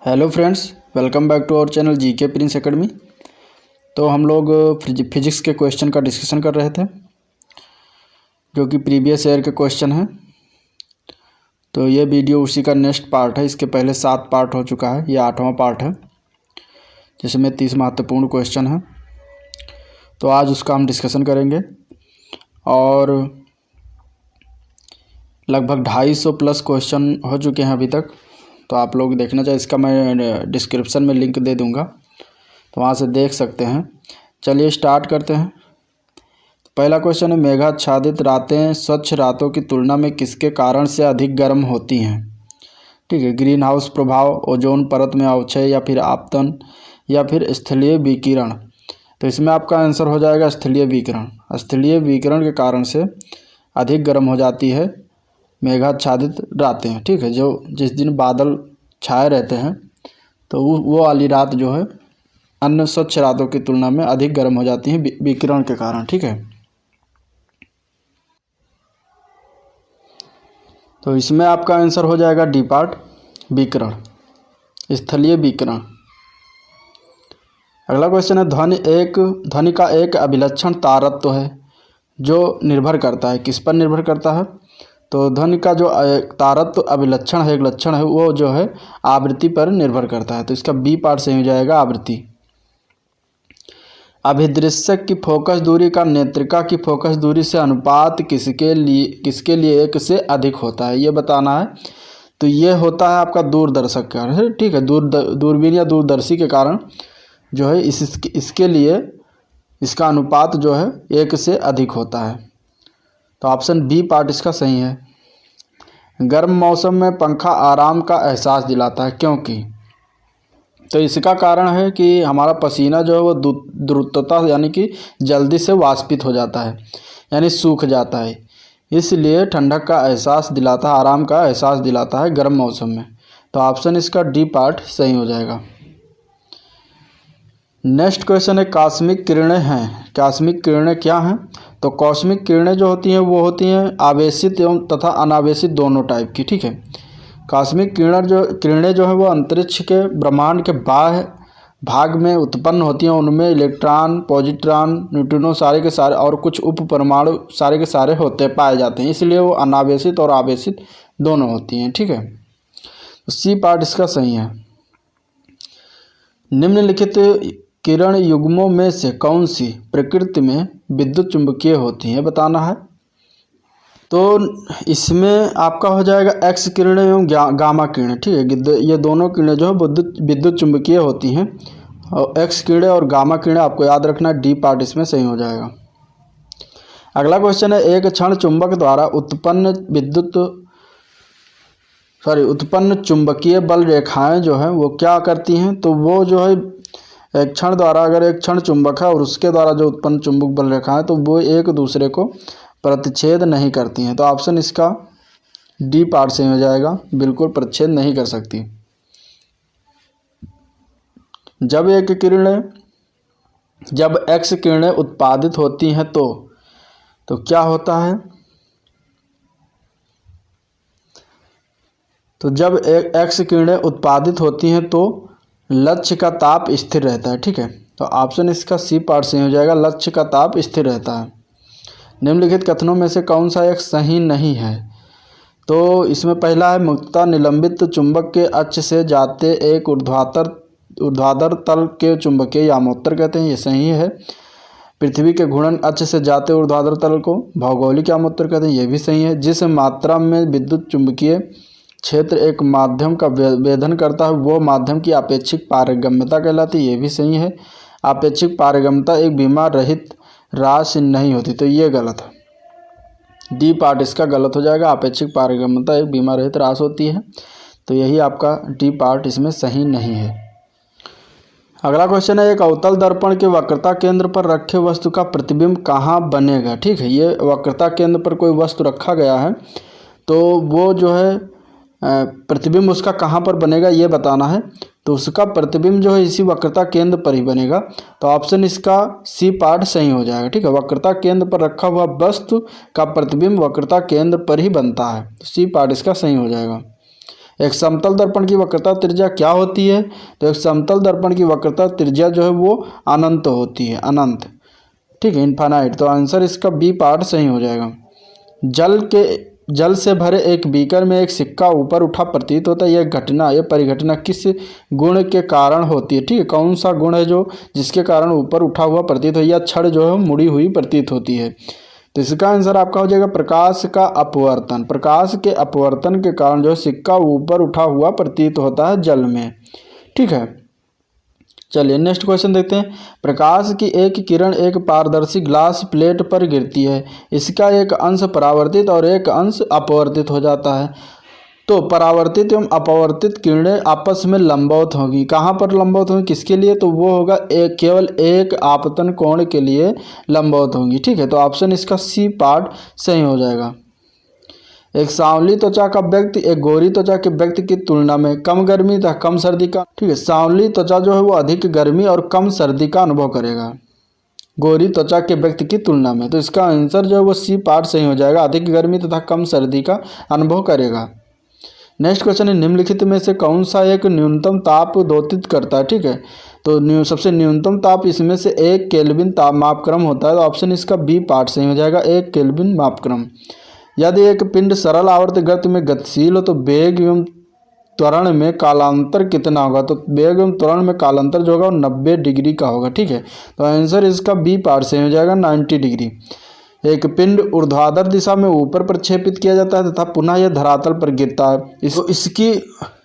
Hello friends, welcome back to our channel GK Prince Academy. तो हम लोग physics के क्वेश्चन का डिस्कशन कर रहे थे, जो कि प्रीवियस ईयर के क्वेश्चन हैं। तो ये वीडियो उसी का नेक्स्ट पार्ट है। इसके पहले 7 पार्ट हो चुका है, ये 8वां पार्ट है, जिसमें 30 महत्वपूर्ण क्वेश्चन हैं। तो आज उसका हम डिस्कशन करेंगे और लगभग 250 प्लस क्वेश्चन हो चुके हैं अभी तक। तो आप लोग देखना चाहिए, इसका मैं डिस्क्रिप्शन में लिंक दे दूंगा, तो वहाँ से देख सकते हैं। चलिए स्टार्ट करते हैं। पहला क्वेश्चन है, मेघाच्छादित रातें स्वच्छ रातों की तुलना में किसके कारण से अधिक गर्म होती हैं? ठीक है, ग्रीन हाउस प्रभाव, ओजोन परत में अवक्षय, या फिर आपतन, या फिर स्थलीय विकिरण। तो इसमें आपका आंसर हो जाएगा स्थलीय विकिरण। स्थलीय विकिरण के कारण से अधिक गर्म हो जाती है मेघाच्छादित रातें। ठीक है, जो जिस दिन बादल छाए रहते हैं तो वो वाली रात जो है अन्य स्वच्छ रातों की तुलना में अधिक गर्म हो जाती है विकिरण के कारण। ठीक है, तो इसमें आपका आंसर हो जाएगा डी पार्ट, विकिरण, स्थलीय विकिरण। अगला क्वेश्चन है, ध्वनि का एक अभिलक्षण तारत्व है जो निर्भर करता है, किस पर निर्भर करता है? तो ध्वनि का जो तारत्व अभिलक्षण है, एक लक्षण है, वो जो है आवृत्ति पर निर्भर करता है। तो इसका बी पार्ट सही हो जाएगा, आवृत्ति। अभिदृश्यक की फोकस दूरी का नेत्रिका की फोकस दूरी से अनुपात किसके लिए 1 से अधिक होता है, ये बताना है। तो ये होता है आपका दूरदर्शक का है। ठीक है, दूरबीन या दूरदर्शी के कारण जो है इसके लिए इसका अनुपात जो है 1 से अधिक होता है। तो ऑप्शन बी पार्ट इसका सही है। गर्म मौसम में पंखा आराम का एहसास दिलाता है, क्योंकि? तो इसका कारण है कि हमारा पसीना जो है वो द्रुतता यानी कि जल्दी से वाष्पित हो जाता है, यानी सूख जाता है। इसलिए ठंडक का एहसास दिलाता है, आराम का एहसास दिलाता है गर्म मौसम में। तो ऑप्शन इसका डी पार्ट सही हो जाएगा। नेक्स्ट क्वेश्चन है, कॉस्मिक किरणें हैं। कॉस्मिक किरणें क्या हैं? तो कॉस्मिक किरणें जो होती हैं वो होती हैं आवेशित एवं तथा अनावेशित दोनों टाइप की। ठीक है, कॉस्मिक किरणें जो है वो अंतरिक्ष के ब्रह्मांड के बाह्य भाग में उत्पन्न होती हैं। उनमें इलेक्ट्रॉन, पॉजिट्रॉन, न्यूट्रिनो सारे के सारे और कुछ उप परमाणु सारे के सारे पाए जाते हैं, इसलिए वो अनावेशित और आवेशित दोनों होती हैं। ठीक है, तो सी पार्ट इसका सही है। निम्नलिखित किरण युग्मों में से कौन सी प्रकृति में विद्युत चुंबकीय होती है, बताना है। तो इसमें आपका हो जाएगा एक्स किरणें एवं गामा किरणें। ठीक है, ये दोनों किरणें जो है विद्युत चुंबकीय होती हैं, और एक्स किरणें और गामा किरणें आपको याद रखना, डी पार्ट इसमें सही हो जाएगा। अगला क्वेश्चन है, एक क्षण चुंबक द्वारा उत्पन्न चुंबकीय बल रेखाएं जो हैं वो क्या करती हैं? तो वो जो है एक क्षण द्वारा, अगर एक क्षण चुंबक है और उसके द्वारा जो उत्पन्न चुंबक बल रेखाएं, तो वो एक दूसरे को प्रतिच्छेद नहीं करती हैं। तो ऑप्शन इसका डी पार्ट से हो जाएगा, बिल्कुल प्रतिच्छेद नहीं कर सकती। जब एक्स किरणें उत्पादित होती हैं तो क्या होता है? तो जब एक्स किरणें उत्पादित होती हैं तो लक्ष्य का ताप स्थिर रहता है। ठीक है, तो ऑप्शन इसका सी पार्ट से हो जाएगा, लक्ष्य का ताप स्थिर रहता है। निम्नलिखित कथनों में से कौन सा एक सही नहीं है? तो इसमें पहला है, मुक्तता निलंबित चुंबक के अक्ष से जाते एक ऊर्ध्वाधर तल के चुंबकीय यामोत्तर कहते हैं, ये सही है। पृथ्वी के घूर्णन अक्ष से जाते ऊर्ध्वाधर तल को भौगोलिक यामोत्तर कहते हैं, ये भी सही है। जिस मात्रा में विद्युत चुंबकीय क्षेत्र एक माध्यम का वेधन करता है वो माध्यम की आपेक्षिक पारगम्यता कहलाती है, ये भी सही है। आपेक्षिक पारगम्यता एक बीमार रहित राशि नहीं होती, तो ये गलत है। डी पार्ट इसका गलत हो जाएगा, आपेक्षिक पारगम्यता एक बीमार रहित राशि होती है, तो यही आपका डी पार्ट इसमें सही नहीं है। अगला क्वेश्चन है, एक अवतल दर्पण के वक्रता केंद्र पर रखे वस्तु का प्रतिबिंब कहाँ बनेगा? ठीक है, ये वक्रता केंद्र पर कोई वस्तु रखा गया है तो वो जो है प्रतिबिंब उसका कहाँ पर बनेगा ये बताना है। तो उसका प्रतिबिंब जो है इसी वक्रता केंद्र पर ही बनेगा। तो ऑप्शन इसका सी पार्ट सही हो जाएगा। ठीक है, वक्रता केंद्र पर रखा हुआ वस्तु का प्रतिबिंब वक्रता केंद्र पर ही बनता है। तो सी पार्ट इसका सही हो जाएगा। एक समतल दर्पण की वक्रता त्रिज्या क्या होती है? तो एक समतल दर्पण की वक्रता त्रिज्या जो है वो अनंत होती है, अनंत। ठीक है, इनफाइनाइट। तो आंसर इसका बी पार्ट सही हो जाएगा। जल से भरे एक बीकर में एक सिक्का ऊपर उठा प्रतीत होता है। यह परिघटना किस गुण के कारण होती है? ठीक है, कौन सा गुण है जो जिसके कारण ऊपर उठा हुआ प्रतीत हो, या छड़ जो है मुड़ी हुई प्रतीत होती है? तो इसका आंसर आपका हो जाएगा प्रकाश का अपवर्तन। प्रकाश के अपवर्तन के कारण जो है सिक्का ऊपर उठा हुआ प्रतीत होता है जल में। ठीक है, चलिए नेक्स्ट क्वेश्चन देखते हैं। प्रकाश की एक किरण एक पारदर्शी ग्लास प्लेट पर गिरती है। इसका एक अंश परावर्तित और एक अंश अपवर्तित हो जाता है। तो परावर्तित एवं अपवर्तित किरणें आपस में लंबवत होगी। कहाँ पर लंबवत होंगी, किसके लिए? तो वो होगा केवल एक आपतन कोण के लिए लंबवत होंगी। ठीक है, तो ऑप्शन इसका सी पार्ट सही हो जाएगा। एक सांवली त्वचा का व्यक्ति एक गोरी त्वचा के व्यक्ति की तुलना में कम गर्मी तथा कम सर्दी का, ठीक है, सांवली त्वचा जो है वो अधिक गर्मी और कम सर्दी का अनुभव करेगा गोरी त्वचा के व्यक्ति की तुलना में। तो इसका आंसर जो है वो सी पार्ट सही हो जाएगा, अधिक गर्मी तथा कम सर्दी का अनुभव करेगा। नेक्स्ट क्वेश्चन है, निम्नलिखित में से कौन सा एक न्यूनतम ताप दोतित करता है? ठीक है, तो सबसे न्यूनतम ताप इसमें से 1 केल्विन ताप मापक्रम होता है। तो ऑप्शन इसका बी पार्ट सही हो जाएगा, 1 केल्विन मापक्रम। यदि एक पिंड सरल आवर्त गति में गतिशील हो तो वेग एवं त्वरण में कालांतर कितना होगा? तो वेग एवं त्वरण में कालांतर जो होगा वो 90 डिग्री का होगा। ठीक है, तो आंसर इसका बी पार्ट सही हो जाएगा, 90 डिग्री। एक पिंड ऊर्ध्वाधर दिशा में ऊपर प्रक्षेपित किया जाता है तथा पुनः यह धरातल पर गिरता है। इसकी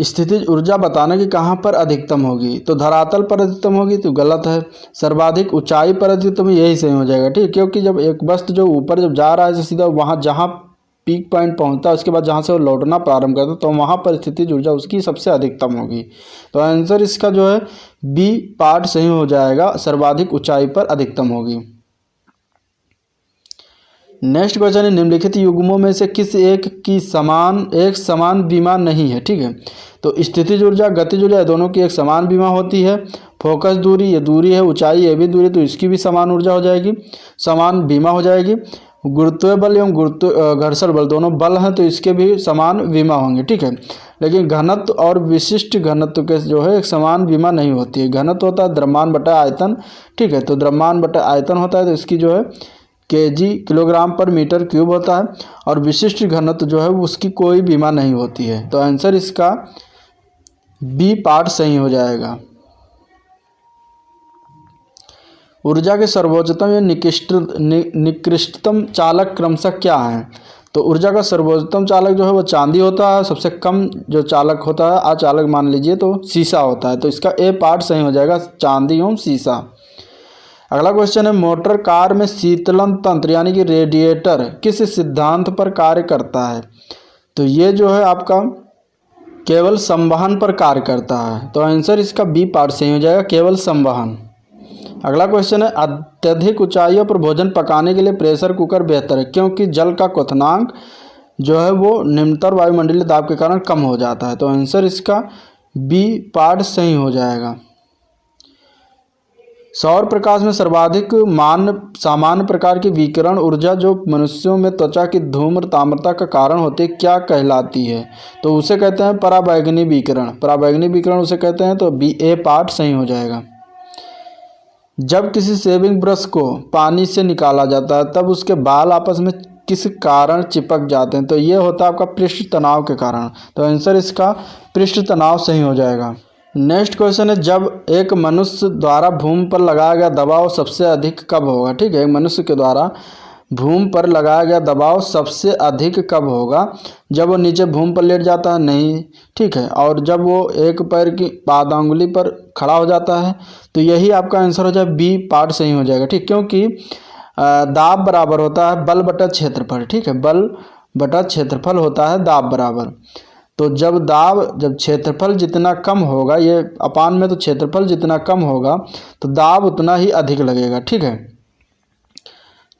स्थितिज ऊर्जा बताना कि कहाँ पर अधिकतम होगी? तो धरातल पर अधिकतम होगी, तो गलत है। सर्वाधिक ऊंचाई पर अधिकतम, यही सही हो जाएगा। ठीक है, क्योंकि जब एक वस्तु जो ऊपर जब जा रहा है सीधा वहाँ जहाँ पीक पॉइंट पहुंचता है उसके बाद जहाँ से वो लौटना प्रारंभ करता है तो वहाँ पर स्थितिज ऊर्जा उसकी सबसे अधिकतम होगी। तो आंसर इसका जो है बी पार्ट सही हो जाएगा, सर्वाधिक ऊंचाई पर अधिकतम होगी। नेक्स्ट क्वेश्चन है, निम्नलिखित युग्मों में से किस एक समान विमा नहीं है? ठीक है, तो स्थितिज ऊर्जा गतिज ऊर्जा दोनों की एक समान विमा होती है। फोकस दूरी, ये दूरी है, ऊंचाई ये भी दूरी, तो इसकी भी समान ऊर्जा हो जाएगी, समान विमा हो जाएगी। गुरुत्वीय बल एवं घर्षण बल दोनों बल हैं तो इसके भी समान विमा होंगे। ठीक है, लेकिन घनत्व और विशिष्ट घनत्व के जो है एक समान विमा नहीं होती है। घनत्व होता है द्रव्यमान बटा आयतन। ठीक है, तो द्रव्यमान बटा आयतन होता है तो इसकी जो है केजी किलोग्राम पर मीटर क्यूब होता है, और विशिष्ट घनत्व जो है उसकी कोई विमा नहीं होती है। तो आंसर इसका बी पार्ट सही हो जाएगा। ऊर्जा के सर्वोच्चतम या निकृष्टतम चालक क्रमशः क्या है? तो ऊर्जा का सर्वोच्चतम चालक जो है वो चांदी होता है, सबसे कम जो चालक होता है अचालक मान लीजिए तो शीशा होता है। तो इसका ए पार्ट सही हो जाएगा, चांदी एवं शीशा। अगला क्वेश्चन है, मोटर कार में शीतलन तंत्र यानी कि रेडिएटर किस सिद्धांत पर कार्य करता है? तो ये जो है आपका केवल संवहन पर कार्य करता है। तो आंसर इसका बी पार्ट सही हो जाएगा, केवल संवहन। अगला क्वेश्चन है, अत्यधिक ऊंचाइयों पर भोजन पकाने के लिए प्रेशर कुकर बेहतर है क्योंकि जल का क्वथनांक जो है वो निम्नतर वायुमंडलीय दाब के कारण कम हो जाता है। तो आंसर इसका बी पार्ट सही हो जाएगा। सौर प्रकाश में सर्वाधिक सामान्य प्रकार की विकिरण ऊर्जा जो मनुष्यों में त्वचा की धूम्र ताम्रता का कारण होती है क्या कहलाती है? तो उसे कहते हैं पराबैंगनी विकिरण। पराबैंगनी विकिरण उसे कहते हैं, तो बी ए पार्ट सही हो जाएगा। जब किसी शेविंग ब्रश को पानी से निकाला जाता है तब उसके बाल आपस में किस कारण चिपक जाते हैं? तो ये होता है आपका पृष्ठ तनाव के कारण। तो आंसर इसका पृष्ठ तनाव सही हो जाएगा। नेक्स्ट क्वेश्चन है, जब एक मनुष्य द्वारा भूमि पर लगाया गया दबाव सबसे अधिक कब होगा? ठीक है, एक मनुष्य के द्वारा भूमि पर लगाया गया दबाव सबसे अधिक कब होगा? जब वो नीचे भूमि पर लेट जाता है? नहीं। ठीक है, और जब वो एक पैर की पादांगुली पर खड़ा हो जाता है? तो यही आपका आंसर हो जाए, बी पार्ट सही हो जाएगा। ठीक, क्योंकि दाब बराबर होता है बल बटा क्षेत्रफल। ठीक है, बल बटा क्षेत्रफल होता है दाब बराबर। तो जब क्षेत्रफल जितना कम होगा, ये अपान में तो क्षेत्रफल जितना कम होगा तो दाब उतना ही अधिक लगेगा। ठीक है,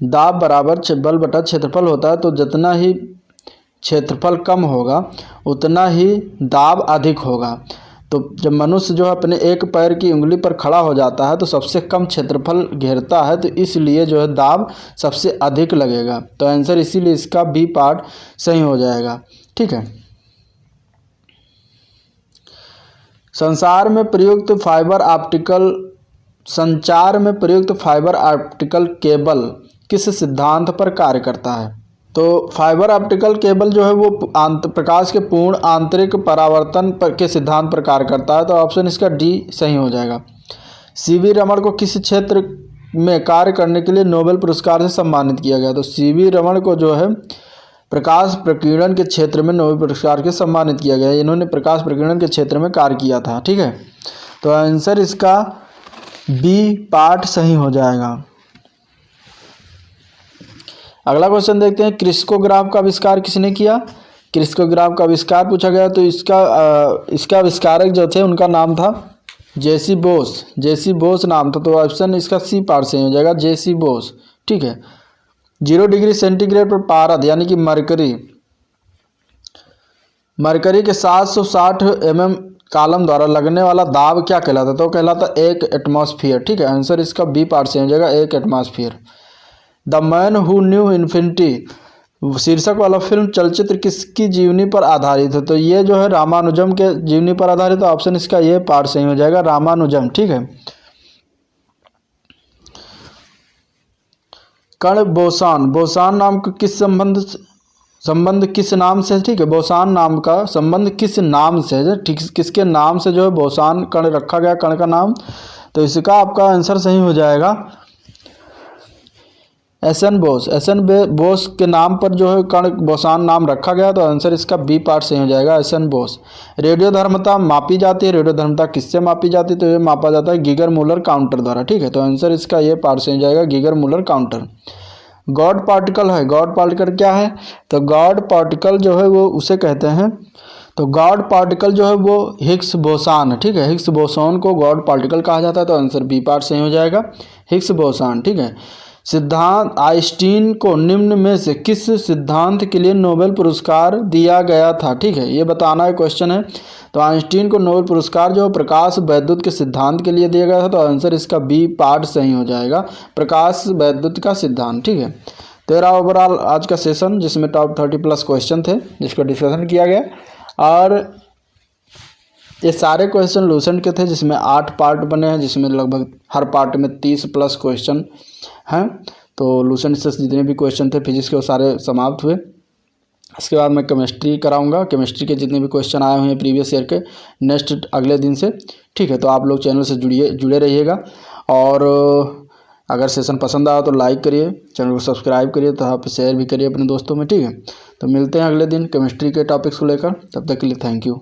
दाब बराबर बल बटा क्षेत्रफल होता है, तो जितना ही क्षेत्रफल कम होगा उतना ही दाब अधिक होगा। तो जब मनुष्य जो है अपने एक पैर की उंगली पर खड़ा हो जाता है तो सबसे कम क्षेत्रफल घेरता है, तो इसलिए जो है दाब सबसे अधिक लगेगा। तो आंसर इसीलिए इसका बी पार्ट सही हो जाएगा। ठीक है। संचार में प्रयुक्त फाइबर ऑप्टिकल केबल किस सिद्धांत पर कार्य करता है? तो फाइबर ऑप्टिकल केबल जो है वो प्रकाश के पूर्ण आंतरिक परावर्तन के सिद्धांत पर कार्य करता है। तो ऑप्शन इसका डी सही हो जाएगा। सीवी रमन को किस क्षेत्र में कार्य करने के लिए नोबेल पुरस्कार से सम्मानित किया गया? तो सीवी रमन को जो है प्रकाश प्रकीर्णन के क्षेत्र में नोबेल पुरस्कार के सम्मानित किया गया। इन्होंने प्रकाश प्रकीर्णन के क्षेत्र में कार्य किया था। ठीक है। तो आंसर इसका बी पार्ट सही हो जाएगा। अगला क्वेश्चन देखते हैं, क्रिस्कोग्राफ का आविष्कार किसने किया? क्रिस्कोग्राफ का आविष्कार पूछा गया तो इसका आविष्कारक जो थे उनका नाम था जेसी बोस। जेसी बोस नाम था। तो ऑप्शन इसका सी पार्ट सही हो जाएगा, जेसी बोस। ठीक है। 0 डिग्री सेंटीग्रेड पर पारद यानी कि मरकरी के 760 mm कॉलम द्वारा लगने वाला दाब क्या कहलाता? तो कहलाता 1 एटमॉस्फेयर। ठीक है। आंसर इसका बी पार्ट सही हो जाएगा, 1 atmosphere. The man who knew infinity शीर्षक वाला फिल्म चलचित्र किसकी जीवनी पर आधारित है? तो ये जो है रामानुजम के जीवनी पर आधारित है। ऑप्शन इसका ये पार्ट सही हो जाएगा, रामानुजम। ठीक है। कण बोसान नाम का किस संबंध किस नाम से? ठीक है। बोसान नाम का संबंध किस नाम से है? ठीक, किसके नाम से जो है बोसान कण रखा गया, कण का नाम? तो इसका आपका आंसर सही हो जाएगा एस.एन. बोस। एस.एन. बोस के नाम पर जो है कण बोसान नाम रखा गया। तो आंसर इसका बी पार्ट सही हो जाएगा, एस.एन. बोस। रेडियोधर्मिता मापी जाती है, रेडियोधर्मिता किससे मापी जाती है? तो ये मापा जाता है गीगर मूलर काउंटर द्वारा। ठीक है। तो आंसर इसका ये पार्ट सही हो जाएगा, Geiger Muller counter. God particle है, गॉड पार्टिकल क्या है? तो गॉड पार्टिकल जो है वो उसे कहते हैं, तो गॉड पार्टिकल जो है वो हिग्स बोसान है। ठीक है। हिग्स बोसोन को गॉड पार्टिकल कहा जाता है। तो आंसर बी पार्ट सही हो जाएगा, हिग्स बोसान। ठीक है। सिद्धांत आइंस्टीन को निम्न में से किस सिद्धांत के लिए नोबेल पुरस्कार दिया गया था? ठीक है। ये बताना है क्वेश्चन है। तो आइंस्टीन को नोबेल पुरस्कार जो प्रकाश वैद्युत के सिद्धांत के लिए दिया गया था। तो आंसर इसका बी पार्ट सही हो जाएगा, प्रकाश वैद्युत का सिद्धांत। ठीक है। तो रहा ओवरऑल आज का सेशन जिसमें टॉप 30+ क्वेश्चन थे जिसको डिस्कशन किया गया, और ये सारे क्वेश्चन लूसेंट के थे जिसमें 8 पार्ट बने हैं, जिसमें लगभग हर पार्ट में 30+ क्वेश्चन हैं। तो लूसेंट से जितने भी क्वेश्चन थे फिजिक्स के वो सारे समाप्त हुए। इसके बाद मैं केमिस्ट्री कराऊंगा। केमिस्ट्री के जितने भी क्वेश्चन आए हुए हैं प्रीवियस ईयर के, नेक्स्ट अगले दिन से। ठीक है। तो आप लोग चैनल से जुड़े रहिएगा, और अगर सेशन पसंद आया तो लाइक करिए, चैनल को सब्सक्राइब करिए, तो आप शेयर भी करिए अपने दोस्तों में। ठीक है। तो मिलते हैं अगले दिन केमिस्ट्री के टॉपिक्स को लेकर। तब तक के लिए थैंक यू।